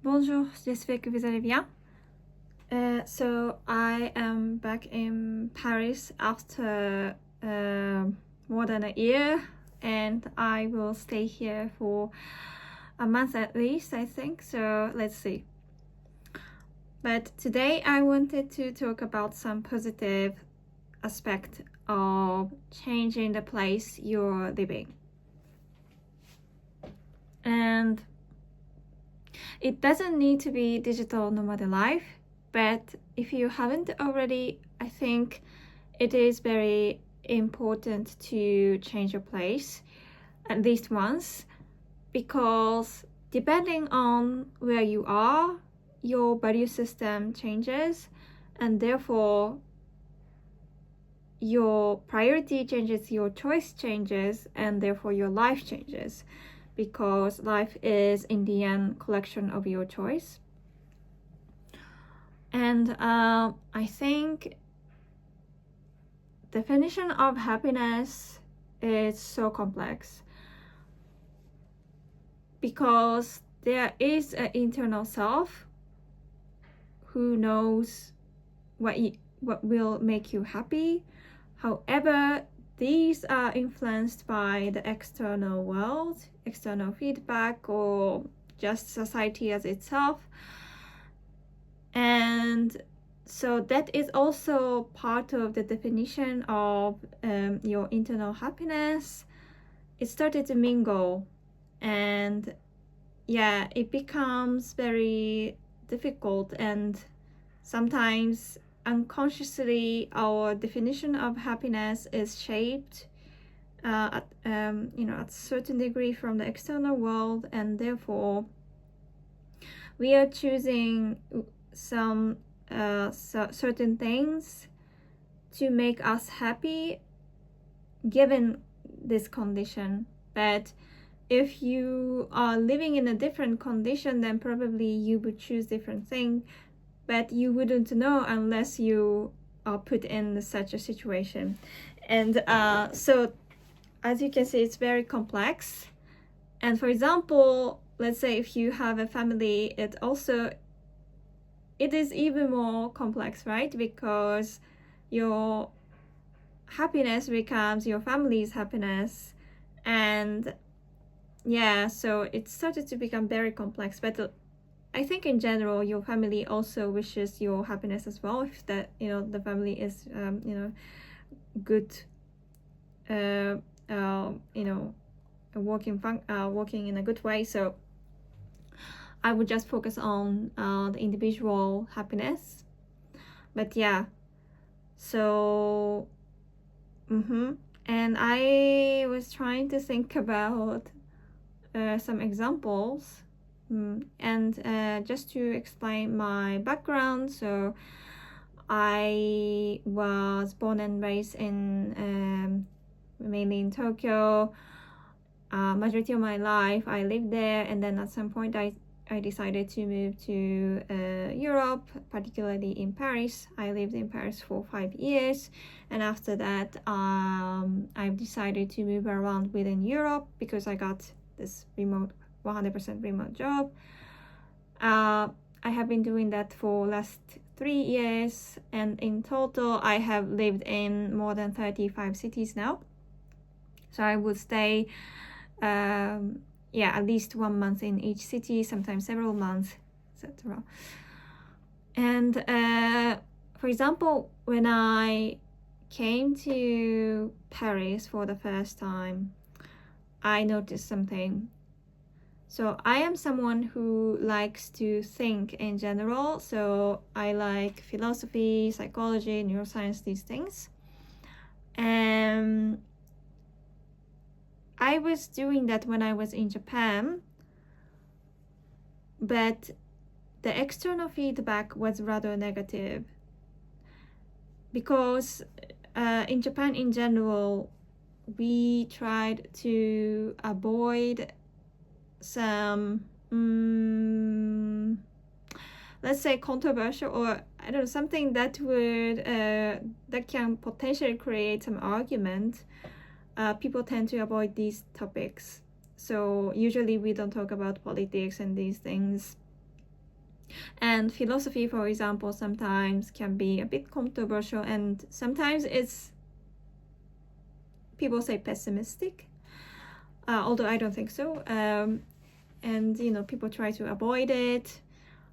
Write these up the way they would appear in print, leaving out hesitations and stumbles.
Bonjour, j'espère que vous allez bien. So I am back in Paris after more than a year, and I will stay here for a month at least, I think. So let's see. But today I wanted to talk about some positive aspect of changing the place you're living. And it doesn't need to be digital nomad life, but if you haven't already, I think it is very important to change your place at least once, because depending on where you are, your value system changes, and therefore your priority changes, your choice changes, and therefore your life changes, because life is in the end collection of your choice. And I think definition of happiness is so complex, because there is an internal self who knows what will make you happy. However, these are influenced by the external world, external feedback, or just society as itself. And so that is also part of the definition of your internal happiness. It started to mingle, and yeah, it becomes very difficult, and sometimes unconsciously our definition of happiness is shaped at a certain degree from the external world, and therefore we are choosing some certain things to make us happy given this condition. But if you are living in a different condition, then probably you would choose different thing, but you wouldn't know unless you are put in such a situation. And so as you can see, it's very complex. And for example, let's say if you have a family, it is even more complex, right? Because your happiness becomes your family's happiness. And yeah, so it started to become very complex. But I think in general, your family also wishes your happiness as well, if that the family is good, working in a good way. So I would just focus on the individual happiness. But yeah, so and I was trying to think about some examples, and just to explain my background. So I was born and raised in mainly in Tokyo. Majority of my life I lived there, and then at some point I decided to move to Europe, particularly in Paris. I lived in Paris for 5 years, and after that I've decided to move around within Europe because I got this 100% remote job. I have been doing that for last 3 years, and in total I have lived in more than 35 cities now. So I would stay at least 1 month in each city, sometimes several months, etc. And for example, when I came to Paris for the first time, I noticed something. So I am someone who likes to think in general. So I like philosophy, psychology, neuroscience, these things. And I was doing that when I was in Japan, but the external feedback was rather negative, because in Japan in general, we tried to avoid some let's say controversial, or I don't know, something that would that can potentially create some argument. People tend to avoid these topics. So usually we don't talk about politics and these things. And philosophy, for example, sometimes can be a bit controversial, and sometimes it's, people say, pessimistic, although I don't think so. And people try to avoid it.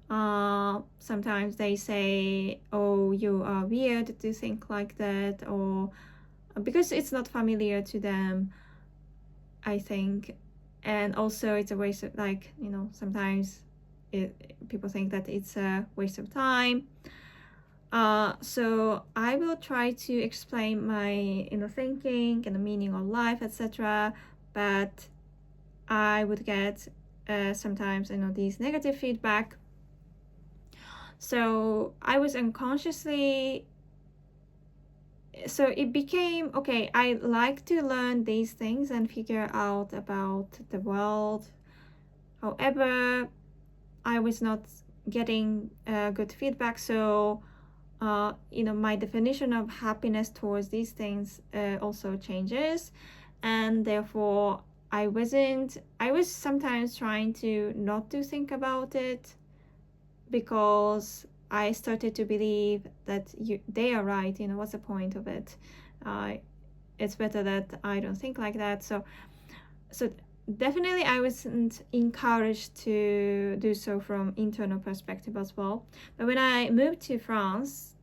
Sometimes they say, oh, you are weird to think like that, or because it's not familiar to them, I think. And also it's a waste of, sometimes people think that it's a waste of time. So I will try to explain my inner thinking and the meaning of life, etc. But I would get sometimes these negative feedback. So I was unconsciously, so it became, okay, I like to learn these things and figure out about the world. However, I was not getting good feedback, so my definition of happiness towards these things also changes, and therefore I was sometimes trying to not to think about it, because I started to believe that they are right. What's the point of it? It's better that I don't think like that. So definitely I wasn't encouraged to do so from internal perspective as well. But when I moved to France,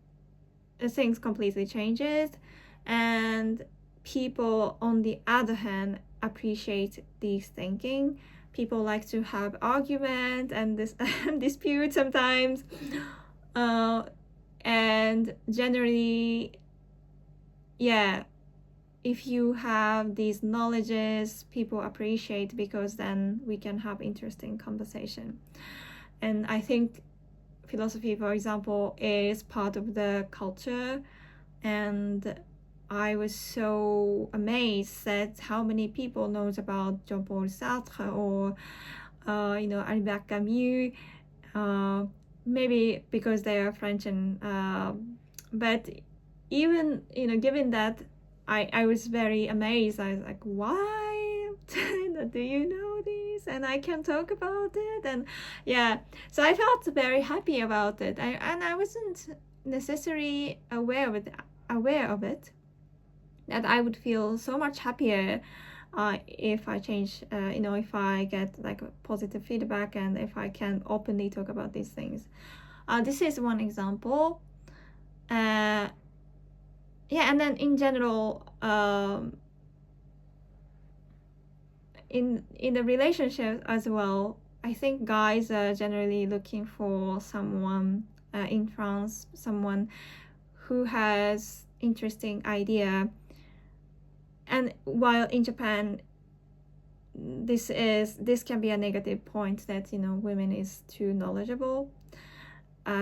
things completely changed, and people on the other hand appreciate these thinking. People like to have argument and this dispute sometimes, and generally, yeah, if you have these knowledges, people appreciate, because then we can have interesting conversation. And I think philosophy, for example, is part of the culture, and I was so amazed at how many people knows about Jean-Paul Sartre or Albert Camus, maybe because they are French, and but even given that, I was very amazed. I was like, why do you know this? And I can talk about it, and yeah, so I felt very happy about it. I wasn't necessarily aware of it, that I would feel so much happier if I change, if I get like positive feedback, and if I can openly talk about these things. This is one example. Yeah, and then in general, in the relationship as well, I think guys are generally looking for someone in France, someone who has interesting idea. And while in Japan, this can be a negative point, that women is too knowledgeable,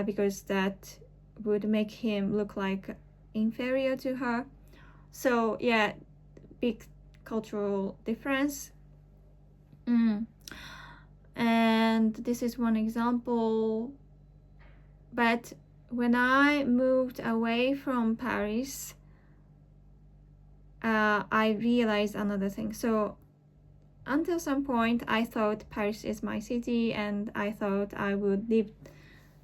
because that would make him look like inferior to her. So yeah, big cultural difference. And this is one example. But when I moved away from Paris, I realized another thing. So until some point, I thought Paris is my city, and I thought I would live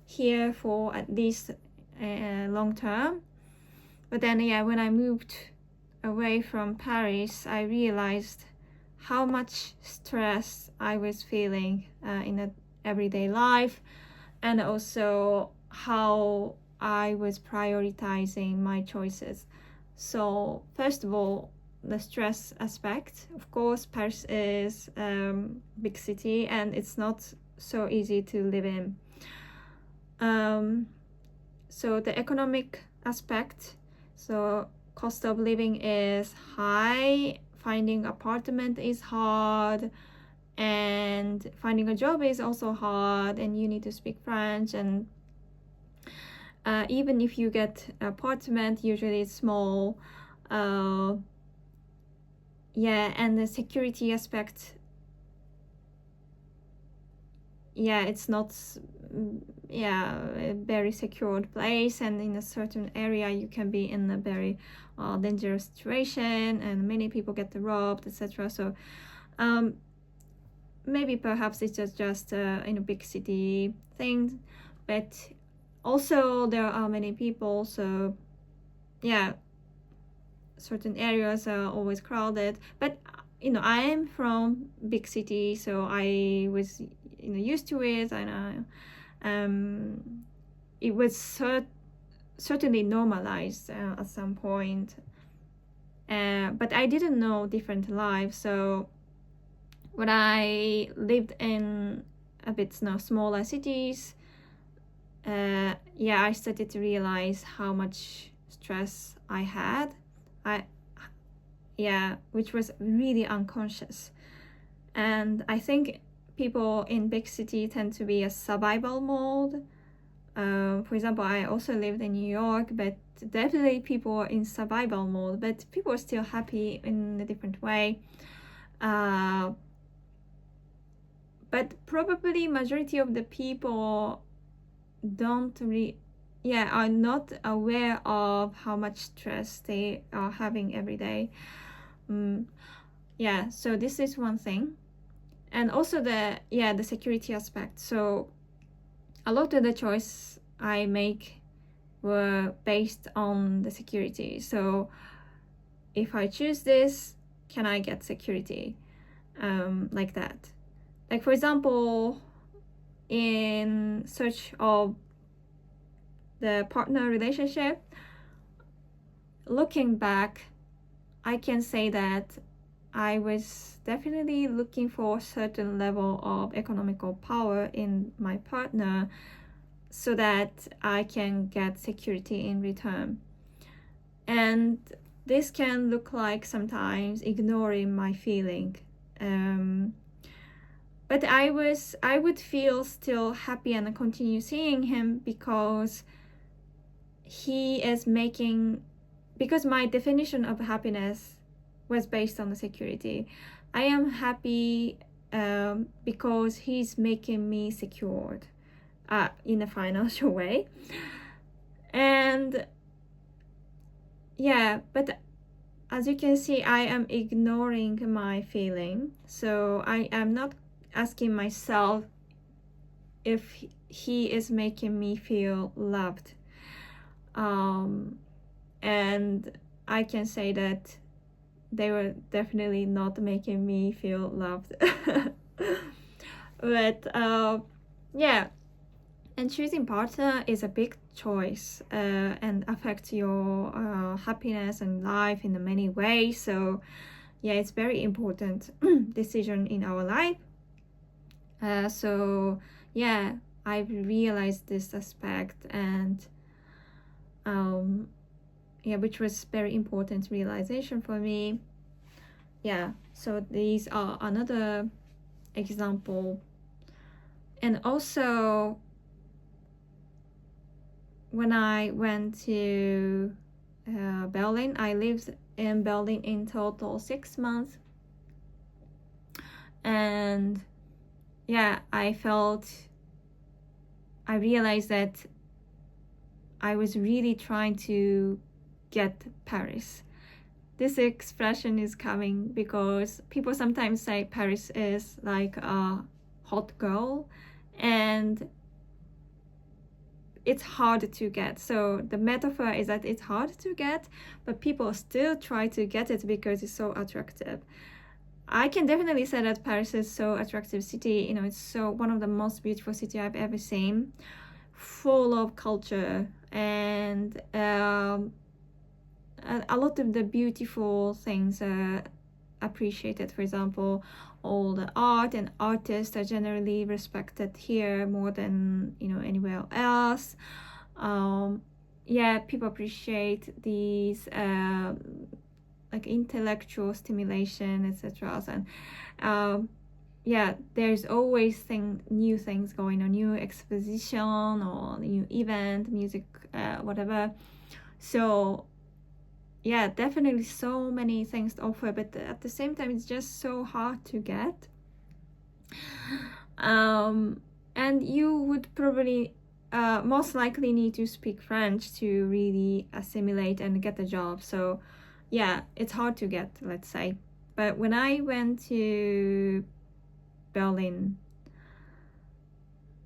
here for at least long term. But then, yeah, when I moved away from Paris, I realized how much stress I was feeling in the everyday life, and also how I was prioritizing my choices. So first of all, the stress aspect. Of course, Paris is big city, and it's not so easy to live in. So the economic aspect, so cost of living is high, finding apartment is hard, and finding a job is also hard, and you need to speak French. And even if you get an apartment, usually it's small. Yeah, and the security aspect, yeah, it's not a very secured place, and in a certain area you can be in a very dangerous situation, and many people get robbed, etc. So maybe perhaps it's just in a big city thing, but also there are many people, so yeah, certain areas are always crowded. But I am from big city, so I was used to it, and it was certainly normalized at some point. But I didn't know different lives, so when I lived in a bit smaller cities, I started to realize how much stress I had. I which was really unconscious. And I think people in big city tend to be a survival mode. For example, I also lived in New York, but definitely people are in survival mode, but people are still happy in a different way. But probably majority of the people are not aware of how much stress they are having every day. So this is one thing. And also the security aspect. So a lot of the choice I make were based on the security. So if I choose this, can I get security? Like that. Like, for example, in search of the partner relationship, looking back, I can say that I was definitely looking for a certain level of economical power in my partner so that I can get security in return. And this can look like sometimes ignoring my feeling. But I would feel still happy and continue seeing him because because my definition of happiness was based on the security. I am happy because he's making me secured in a financial way. And but as you can see, I am ignoring my feeling. So I am not asking myself if he is making me feel loved. And I can say that they were definitely not making me feel loved. But and choosing partner is a big choice and affects your happiness and life in many ways. So it's very important decision in our life. I've realized this aspect, and which was very important realization for me. So these are another example. And also, when I went to Berlin, I lived in Berlin in total 6 months. And I realized that I was really trying to get Paris. This expression is coming because people sometimes say Paris is like a hot girl, and it's hard to get. So the metaphor is that it's hard to get, but people still try to get it because it's so attractive. I can definitely say that Paris is so attractive city. It's so one of the most beautiful city I've ever seen, full of culture and a lot of the beautiful things appreciated. For example, all the art and artists are generally respected here more than anywhere else. People appreciate these like intellectual stimulation, etc. And there's always new things going on, new exposition or new event, music, whatever. So definitely so many things to offer, but at the same time it's just so hard to get. And you would probably most likely need to speak French to really assimilate and get a job. So it's hard to get, let's say. But when I went to Berlin.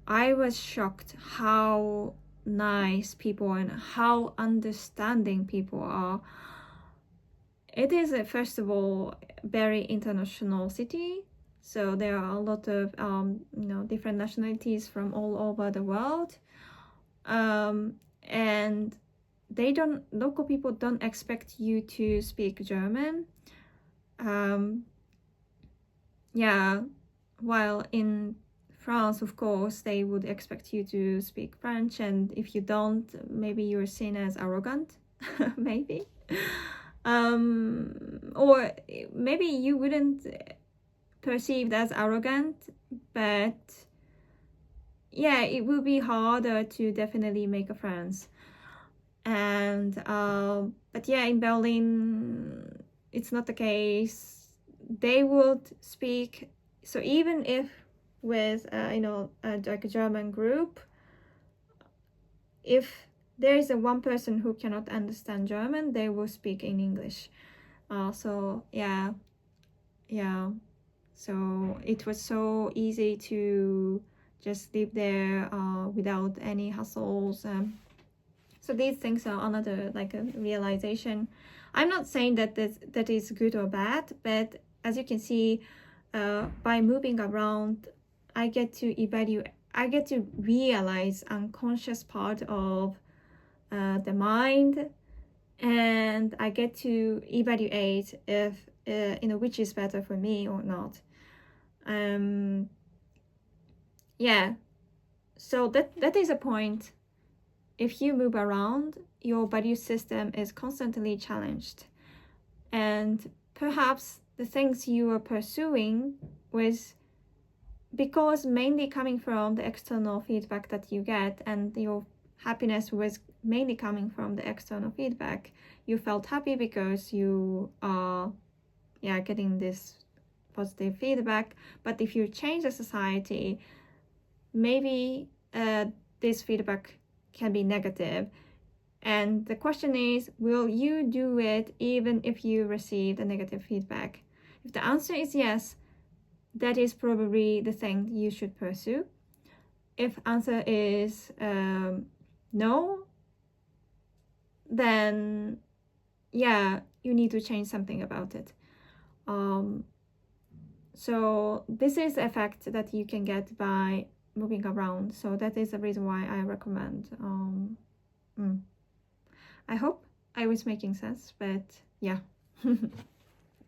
I was shocked how nice people and how understanding people are. It is, first of all, very international city, so there are a lot of different nationalities from all over the world, and local people don't expect you to speak German. Yeah, while in France, of course, they would expect you to speak French, and if you don't, maybe you're seen as arrogant, maybe. Or maybe you wouldn't perceived as arrogant, but yeah, it will be harder to definitely make a friends. And but yeah, in Berlin, it's not the case. They would speak. So even if with like a German group, if there is a one person who cannot understand German, they will speak in English. So yeah. So it was so easy to just live there without any hassles. So these things are another like a realization. I'm not saying that that is good or bad, but as you can see, by moving around, I get to evaluate. I get to realize unconscious part of the mind, and I get to evaluate if which is better for me or not. Yeah, so that is a point. If you move around, your value system is constantly challenged, and perhaps the things you are pursuing was because mainly coming from the external feedback that you get, and your happiness was mainly coming from the external feedback. You felt happy because you are getting this positive feedback. But if you change the society, maybe this feedback can be negative. And the question is, will you do it even if you receive the negative feedback? If the answer is yes, that is probably the thing you should pursue. If answer is no, then yeah, you need to change something about it. So this is the effect that you can get by moving around. So that is the reason why I recommend. I hope I was making sense, but yeah.